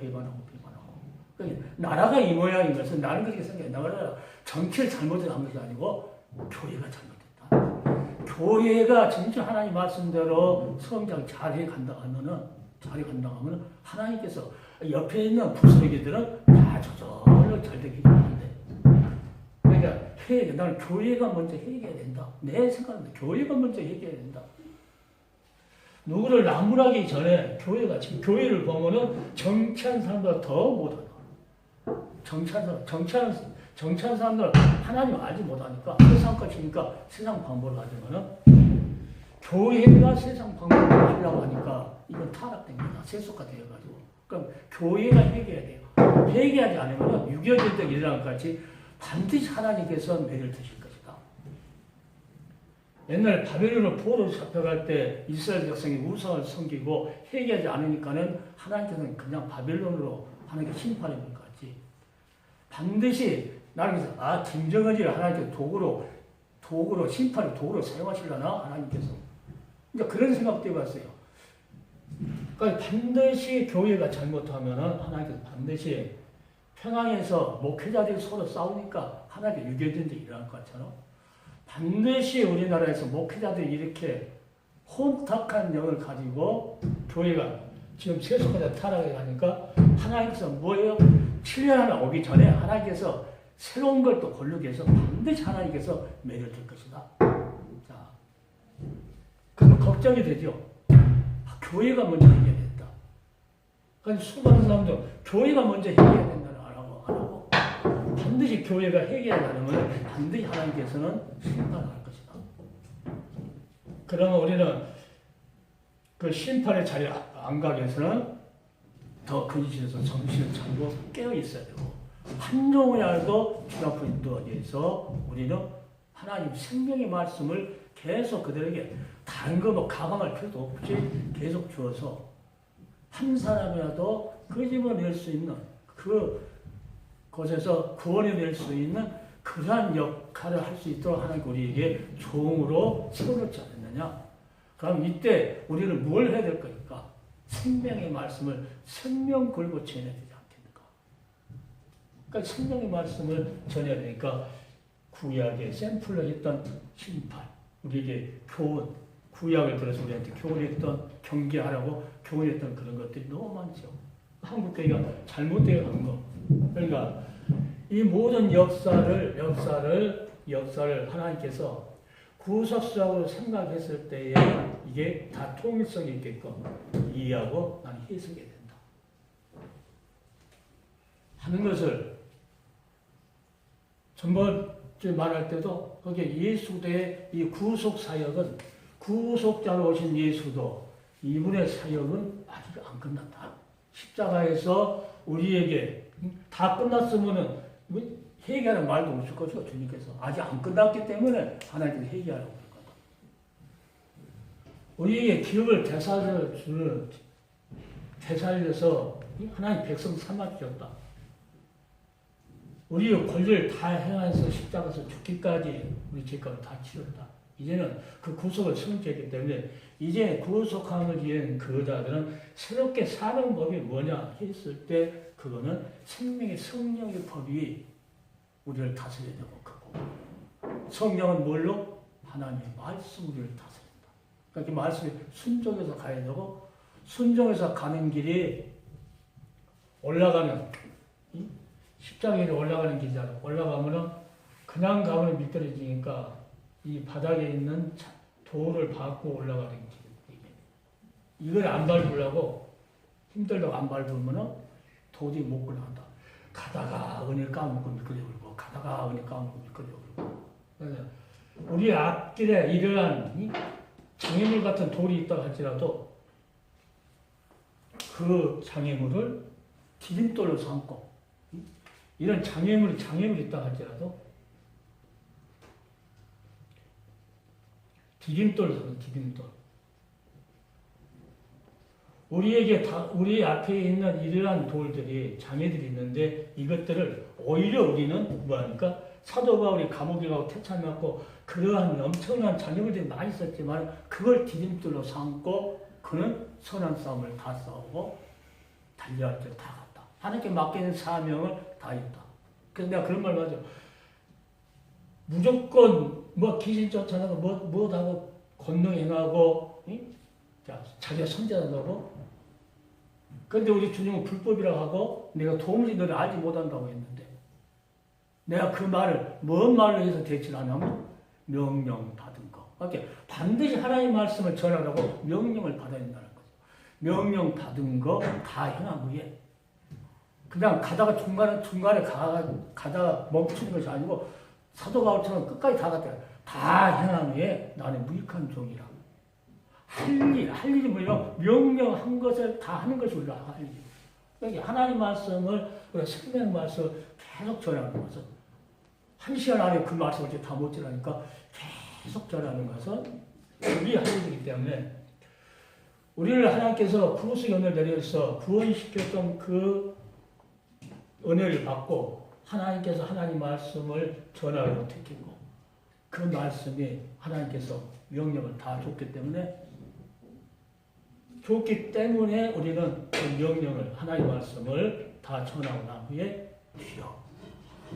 그러니까 나라가 이 모양인 것은 나는 그렇게 생각해요. 나라가 정치를 잘못한 것이 아니고 교회가 잘못했다. 교회가 진짜 하나님 말씀대로 성장 잘해 간다 하면은 하나님께서 옆에 있는 부스러기들은 다 저절로 잘 되게 해주는데 그러니까 나는 교회가 먼저 해결해야 된다. 내 생각은 교회가 먼저 해결해야 된다. 누구를 나무라기 전에 지금 교회를 보면은 정치한 사람보다 더 못하다. 정치한 사람들 하나님 알지 못하니까 세상 것이니까 세상 방법을 가지면은 교회가 세상 방법을 하려고 하니까 이건 타락된 거다. 세속화 되어가지고. 그럼 교회가 해결해야 돼요. 해결하지 않으면 6.25 때 일어난 것 같이 반드시 하나님께서 매를 드실 것이다. 옛날 바벨론으로 포로로 잡혀갈 때 이스라엘 백성이 우상을 섬기고 회개하지 않으니까는 하나님께서는 그냥 바벨론으로 하나님께 심판해 볼 것 같지. 반드시 나는 그래서 김정은이를 하나님께서 도구로 심판의 도구로 사용하시려나 하나님께서. 그러니까 그런 생각도 해봤어요. 그러니까 반드시 교회가 잘못하면은 하나님께서 반드시 평양에서 목회자들이 서로 싸우니까 하나님께 유교전쟁이 일어날 것 같잖아. 반드시 우리나라에서 목회자들이 이렇게 혼탁한 영을 가지고 교회가 지금 세속화가 타락해 가니까 하나님께서 뭐예요? 7년 하나 오기 전에 하나님께서 새로운 걸 또 고르게 해서 반드시 하나님께서 매려질 것이다. 자, 그럼 걱정이 되죠. 교회가 먼저 해결했다. 그러니까 수많은 사람들 교회가 먼저 해결해야 된다는 안 하고 반드시 교회가 해결하려면 반드시 하나님께서는 심판을 할 것이다. 그러면 우리는 그 심판의 자리에 안 가기 위해서는 더 근실해서 정신을 차리고 깨어 있어야 되고 한 종이라도 주 앞에 인도하기 위해서 우리는 하나님 생명의 말씀을 계속 그들에게 다른 거 뭐 가방할 필요도 없이 계속 주어서 한 사람이라도 끄집어낼 수 있는 그곳에서 구원해낼 수 있는 그러한 역할을 할 수 있도록 하나님 우리에게 종으로 세워놓지 않았느냐. 그럼 이때 우리는 뭘 해야 될 거니까? 생명의 말씀을 생명 걸고 전해야 되지 않겠는가? 그러니까 생명의 말씀을 전해야 되니까 구약의 샘플로 했던 심판, 우리에게 교훈, 구약을 들어서 우리한테 교훈했던 경계하라고 교훈했던 그런 것들이 너무 많죠. 한국 교회가 잘못되어 간 거. 그러니까 이 모든 역사를 하나님께서 구속사로 생각했을 때에 이게 다 통일성이 있게끔 이해하고 나는 해석해야 된다. 하는 것을 전번주에 말할 때도 거기에 예수도의 이 구속 사역은 구속자로 오신 예수도 이분의 사역은 아직 안 끝났다. 십자가에서 우리에게 다 끝났으면은 회개하는 말도 없을 것이고 주님께서 아직 안 끝났기 때문에 하나님께서 회개하라고 그럴 거다. 우리에게 기업을 되살려서 하나님 백성 삼아주셨다. 우리의 권리를 다 행해서 십자가에서 죽기까지 우리 죄값을 다 치렀다. 이제는 그 구속을 성취했기 때문에 이제 구속함을 위한 그자들은 새롭게 사는 법이 뭐냐 했을 때 그거는 생명의 성령의 법이 우리를 다스려야 되고 그거. 성령은 뭘로? 하나님의 말씀으로 우리를 다스린다. 그러니까 그 말씀에 순종해서 가야 되고 순종해서 가는 길이 올라가는 십자가에 올라가는 길이잖아. 올라가면은 그냥 가면 미끄러지니까 이 바닥에 있는 돌을 밟고 올라가는 길. 이걸 안 밟으려고 힘들다고 안 밟으면은 도저히 못 올라간다. 가다가 은혜를 까먹고 미끄러지고 가다가 은혜를 까먹고 미끄러지고. 그래서 우리 앞길에 이러한 장애물 같은 돌이 있다 할지라도 그 장애물을 디딤돌로 삼고 이런 장애물이 있다 할지라도 디딤돌을 삼는 디딤돌. 우리 앞에 있는 이러한 돌들이 장애들이 있는데 이것들을 오히려 우리는 뭐하니까 사도 바울이 감옥에 가고 태참해갖고 그러한 엄청난 장애물들이 많이 있었지만 그걸 디딤돌로 삼고 그는 선한 싸움을 다 싸우고 달려갈 때 다 갔다. 하나님께 맡기는 사명을 다 했다. 그래서 내가 그런 말 하죠. 무조건 귀신 쫓아나고 뭐하고 권능 행하고 자기가 선제한다고. 그런데 우리 주님은 불법이라고 하고 내가 도무지 너를 알지 못한다고 했는데 내가 그 말을 뭔 말로 해서 대치를 하냐면 명령 받은 거. 그러니까 반드시 하나님의 말씀을 전하라고 명령을 받아야 된다는 거죠. 명령 받은 거 다 행한 후에 그냥 가다가 중간에 가다가 멈추는 것이 아니고 사도 바울처럼 끝까지 다 갔다. 다 행한 후에 나는 무익한 종이라. 할 일이 뭐예요? 명령한 것을 다 하는 것이 우리가 할 일. 그러니까 하나님 말씀을, 우리가 생명 말씀을 계속 전하는 거죠. 한 시간 안에 그 말씀을 다 못 전하니까 계속 전하는 것은 우리 할 일이기 때문에 우리를 하나님께서 구속의 은혜를 내려서 구원시켰던 그 은혜를 받고 하나님께서 하나님 말씀을 전하라고 택했고 그 말씀이 하나님께서 명령을 다 줬기 때문에 우리는 그 명령을 하나님 말씀을 다 전하고 난 후에 주여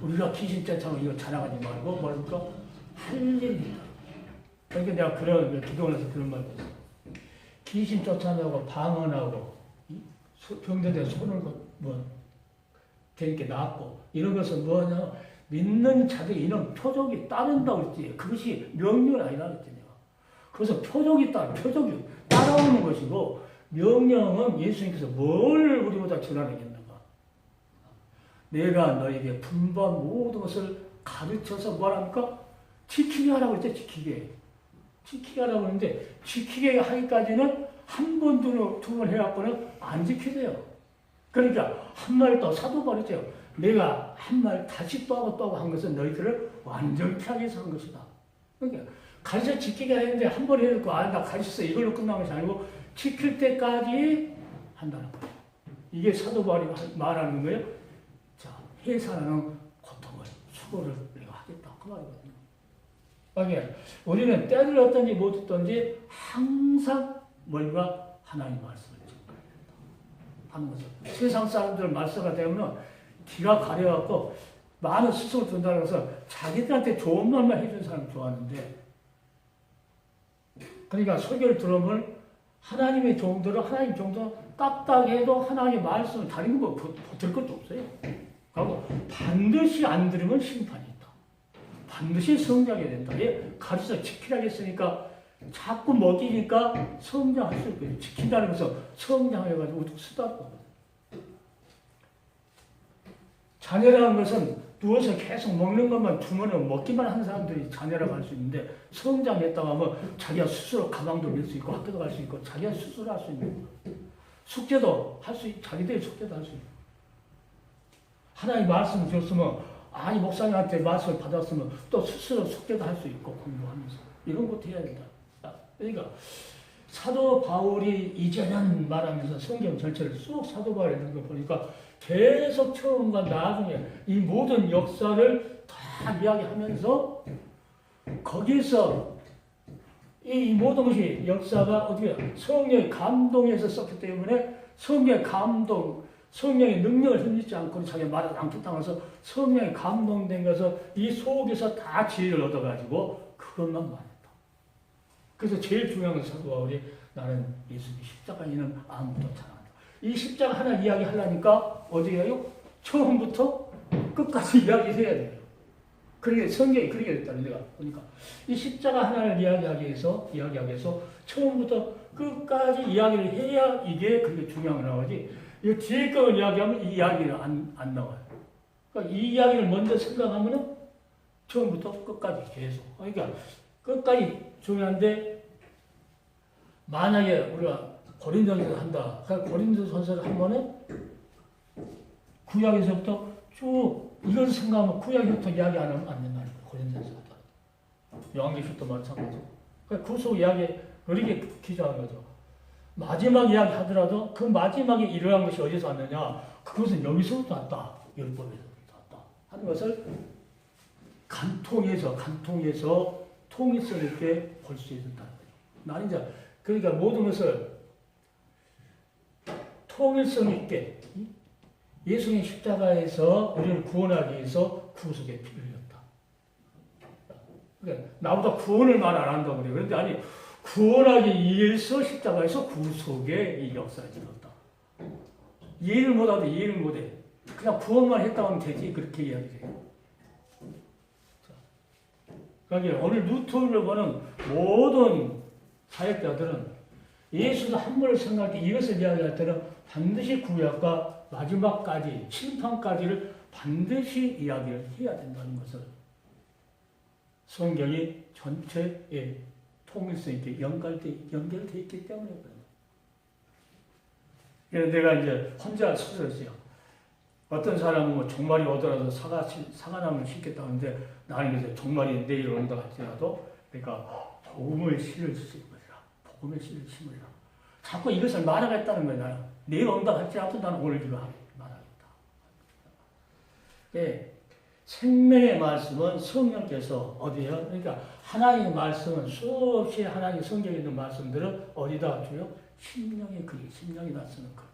우리가 귀신 쫓아서 이거 자랑하지 말고 뭐랄까 할 일입니다. 그러니까 내가 그런 기도원에서 그런 말을 했어요. 귀신 쫓아내고 방언하고 병들에 손을 되게 낫고 이런 것은 뭐냐 믿는 자들이 이런 표적이 따른다고 했지 그것이 명령이 아니라 했지 내가. 그래서 표적이 따라오는 것이고 명령은 예수님께서 뭘 우리보다 전하겠는가. 내가 너에게 분반 모든 것을 가르쳐서 뭐랍니까? 지키게 하라고 했죠. 지키게 하라고 했는데 지키게 하기까지는 한 번, 두 번 해갖고는 안 지키세요. 그러니까 한 말 더 사도 바르죠. 내가 한 말 다시 또 하고 한 것은 너희들을 완전케 하기 위해서 한 것이다. 그러니까 가르쳐 지키게 하는데 한 번 해놓고 나 가르쳤어 이걸로 끝난 것이 아니고 지킬 때까지 한다는 거예요. 이게 사도 바울이 말하는 거예요. 자, 해산하는 고통을 수고를 내가 하겠다 그 말이거든요. 그러니까 우리는 때를 어떤지 못 어떤지 항상 뭘과 하나님 말씀을 하는 거죠. 세상 사람들 말씀가 되면 기가 가려갖고 많은 스스로 준다고 해서 자기들한테 좋은 말만 해주는 사람 좋아하는데 그러니까 설교를 들으면 하나님 종들은 딱딱해도 하나님의 말씀을 다른 거 들 것도 없어요. 그리고 반드시 안 들으면 심판이 있다. 반드시 성장해야 된다. 가르쳐 지키라고 했으니까 자꾸 먹이니까 성장할 수 있거든요. 지킨다는 것은 성장해가지고 우뚝 쓰다고. 자녀라는 것은 누워서 계속 먹는 것만 주면 먹기만 하는 사람들이 자녀라고 할 수 있는데 성장했다고 하면 자기가 스스로 가방도 밀 수 있고 학교도 갈 수 있고 자기가 스스로 할 수 있는 숙제도 할 수 있고 자기들의 숙제도 할 수 있고 하나님 말씀을 줬으면 아니 목사님한테 말씀을 받았으면 또 스스로 숙제도 할 수 있고 공부하면서 이런 것도 해야 된다. 그러니까 사도 바울이 이제는 말하면서 성경 전체를 쑥 사도 바울이 있는 거 보니까 계속 처음과 나중에 이 모든 역사를 다 이야기하면서 거기서 이 모든 것이 역사가 어떻게 성령의 감동에서 썼기 때문에 성령의 감동, 성령의 능력을 힘입지 않고 자기가 말을 앙투당해서 성령의 감동된 것을 이 속에서 다 지혜를 얻어가지고 그것만 말했다. 그래서 제일 중요한 건 사도 바울이 나는 예수님 십자가에는 아무도 잘한다. 이 십자가 하나 이야기하려니까 어디에 가요? 처음부터 끝까지 이야기해야 돼요. 그러게 성경이 그렇게 됐다는 내가 보니까 이 십자가 하나를 이야기하기 위해서 처음부터 끝까지 이야기를 해야 이게 그게 중요한 거 나오지. 이 뒤에 거를 이야기하면 이 이야기는 안 나와요. 그러니까 이 이야기를 먼저 생각하면은 처음부터 끝까지 계속. 그러니까 끝까지 중요한데 만약에 우리가 고린도전서 한다. 고린도전서를 하면은 구약에서부터 쭉 이걸 생각하면 구약부터 이야기 안 하면 안 된다는 거예요. 고린도전서부터. 요한계시록도 마찬가지고. 그러니까 구속 이야기 그렇게 기조한 거죠. 마지막 이야기 하더라도 그 마지막에 일어난 것이 어디서 왔느냐? 그것은 여기서부터 왔다. 율법에서부터 왔다. 하는 것을 간통해서 통일성 있게 볼 수 있다는 거죠. 나는 이제 그러니까 모든 것을 통일성 있게 예수님 십자가에서 우리를 구원하기 위해서 구속의 피를 흘렸다. 그러니까 나보다 구원을 말 안 한다고 그래요. 그런데 아니 구원하기 위해서 십자가에서 구속의 이 역사를 일었다. 이해를 못하도 이해를 못해. 그냥 구원만 했다고 하면 되지. 그렇게 이야기해요. 그러니까 오늘 루터를 보는 모든 사역자들은 예수도 한 번을 생각할 때 이것을 이야기할 때는 반드시 구약과 마지막까지 심판까지를 반드시 이야기를 해야 된다는 것을 성경이 전체에 통일성 있게 연결되어 있기 때문에 그래요. 그래서 내가 이제 혼자 서술했어요. 어떤 사람은 뭐 종말이 오더라도 사과나무를 심겠다는데 나는 그래서 종말이 내일 온다 할지라도 그러니까 복음의 씨를 심으리라. 복음의 씨를 심으리라. 자꾸 이것을 말하겠다는 거예요. 나는. 내가 온다 할지 않고 나는 오늘 이거 말하겠다. 예. 생명의 말씀은 성령께서 어디에요? 그러니까 하나님의 말씀은 수없이 하나님의 성경에 있는 말씀들은 어디다 줘요? 심령의 글이, 심령이다 쓰는 글.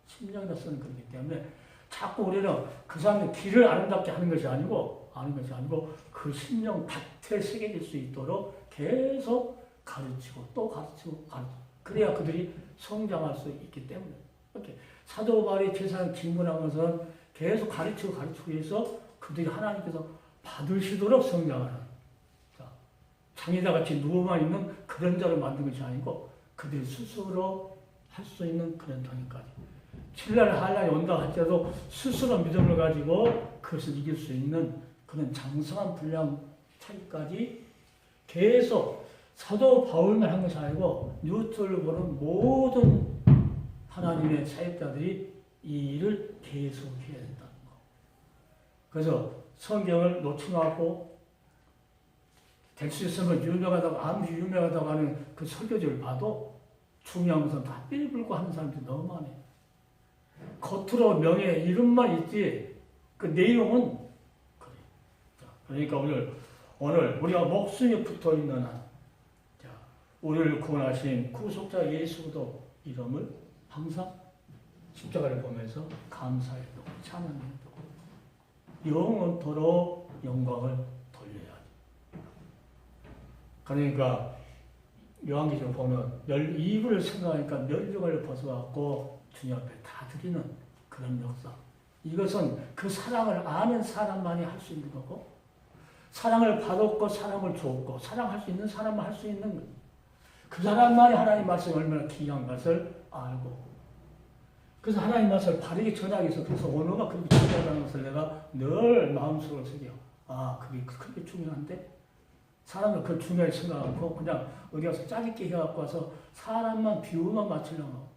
심령이다 쓰는 글이기 때문에 자꾸 우리는 그 사람의 길을 아름답게 하는 것이 아니고 그 심령 밭에 새겨질 수 있도록 계속 가르치고 또 가르치고 그래야 그들이 성장할 수 있기 때문에 이렇게 사도 바울이 세상을 질문한 것은 계속 가르치고 해서 그들이 하나님께서 받으시도록 성장하는 장애자같이 누워만 있는 그런 자를 만든 것이 아니고 그들이 스스로 할 수 있는 그런 단계까지 신랄 한란이 온다 할지라도 스스로 믿음을 가지고 그것을 이길 수 있는 그런 장성한 분량 차이까지 계속 사도 바울만 한 것이 아니고 뉴트를 보는 모든 하나님의 사역자들이 이 일을 계속 해야 된다는 거. 그래서 성경을 놓치고 될 수 있으면 유명하다고 아무리 유명하다고 하는 그 설교지를 봐도 중요한 것은 다 삐불고 하는 사람들이 너무 많아요. 겉으로 명예 이름만 있지 그 내용은 그래. 그러니까 오늘 우리가 목숨이 붙어 있는 한 우리를 구원하신 구속자 예수도 이름을 항상 십자가를 보면서 감사해도 찬양해도 영원토록 영광을 돌려야 돼. 그러니까 요한계시록 보면 이불을 생각하니까 멸종을 벗어갖고 주님 앞에 다 드리는 그런 역사. 이것은 그 사랑을 아는 사람만이 할 수 있는 거고 사랑을 받았고 사랑을 줬고 사랑할 수 있는 사람만 할 수 있는 거예요. 그 사람만이 하나님 말씀이 얼마나 귀한 것을 알고 그래서 하나님 말씀을 바르게 전하기 위해서 그래서 언어가 그렇게 중요하다는 것을 내가 늘 마음속으로 새겨. 그게 그렇게 중요한데 사람을 그 중요하게 생각하고 그냥 어디 가서 짜깁기 해갖고 와서 사람만 비유만 맞추려고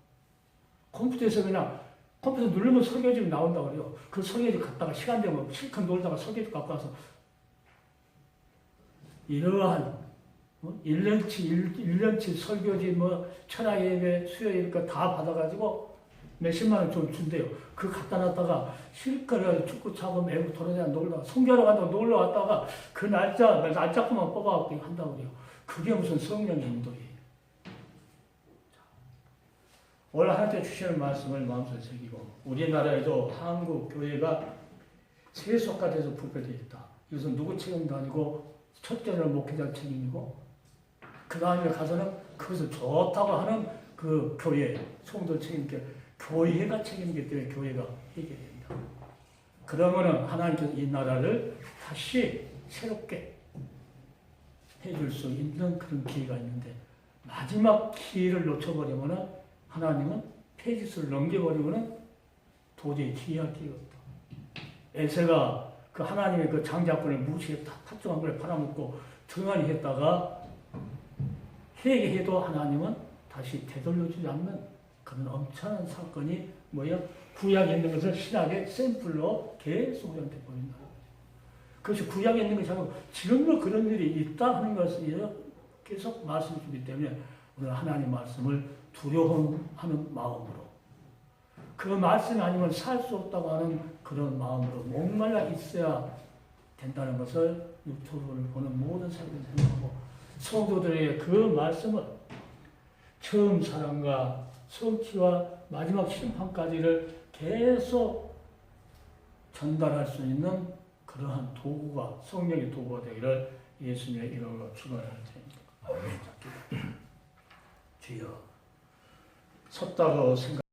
컴퓨터에서 그냥 컴퓨터 누르면 설교집이 나온다고 그래요. 그 설교집 갔다가 시간 되면 실컷 놀다가 설교집 갖고 와서 이러한 1년치 설교지 철학예배 수요일 다 받아가지고 몇십만 원 좀 준대요. 그거 갖다 놨다가 실컷 축구 차고 매고 돌아다니다 놀다가 성교하러 간다고 놀러 왔다가 그 날짜만 뽑아갖고 한다고 그래요. 그게 무슨 성령의 인도예요. 오늘 하나님께 주시는 말씀을 마음속에 새기고 우리나라에도 한국 교회가 세속화돼서 부패되어 있다. 이것은 누구 책임도 아니고 첫째는 목회자 책임이고 그 다음에 가서는 그것을 좋다고 하는 그 교회, 성도 책임께 교회가 책임이기 때문에 교회가 해결됩니다. 그러면은 하나님께서 이 나라를 다시 새롭게 해줄 수 있는 그런 기회가 있는데 마지막 기회를 놓쳐버리면은 하나님은 페이지수를 넘겨버리면은 도저히 기회할 기회가 없다. 에세가 그 하나님의 그 장자권을 무시해 탑종한 걸 팔아먹고 등한히 했다가 회개해도 하나님은 다시 되돌려주지 않는 그런 엄청난 사건이 구약에 있는 것을 신약의 샘플로 계속 우리한테 보인다. 그것이 구약에 있는 것이 아니고 지금도 그런 일이 있다 하는 것을 계속 말씀 주기 때문에 오늘 하나님 말씀을 두려워하는 마음으로 그 말씀이 아니면 살 수 없다고 하는 그런 마음으로 목말라 있어야 된다는 것을 유튜브를 보는 모든 사람들이 생각하고 성도들에게 그 말씀을 처음 사랑과 성취와 마지막 심판까지를 계속 전달할 수 있는 그러한 도구가 성령의 도구가 되기를 예수님의 이름으로 축원할 테니까. 주여 섰다고 생각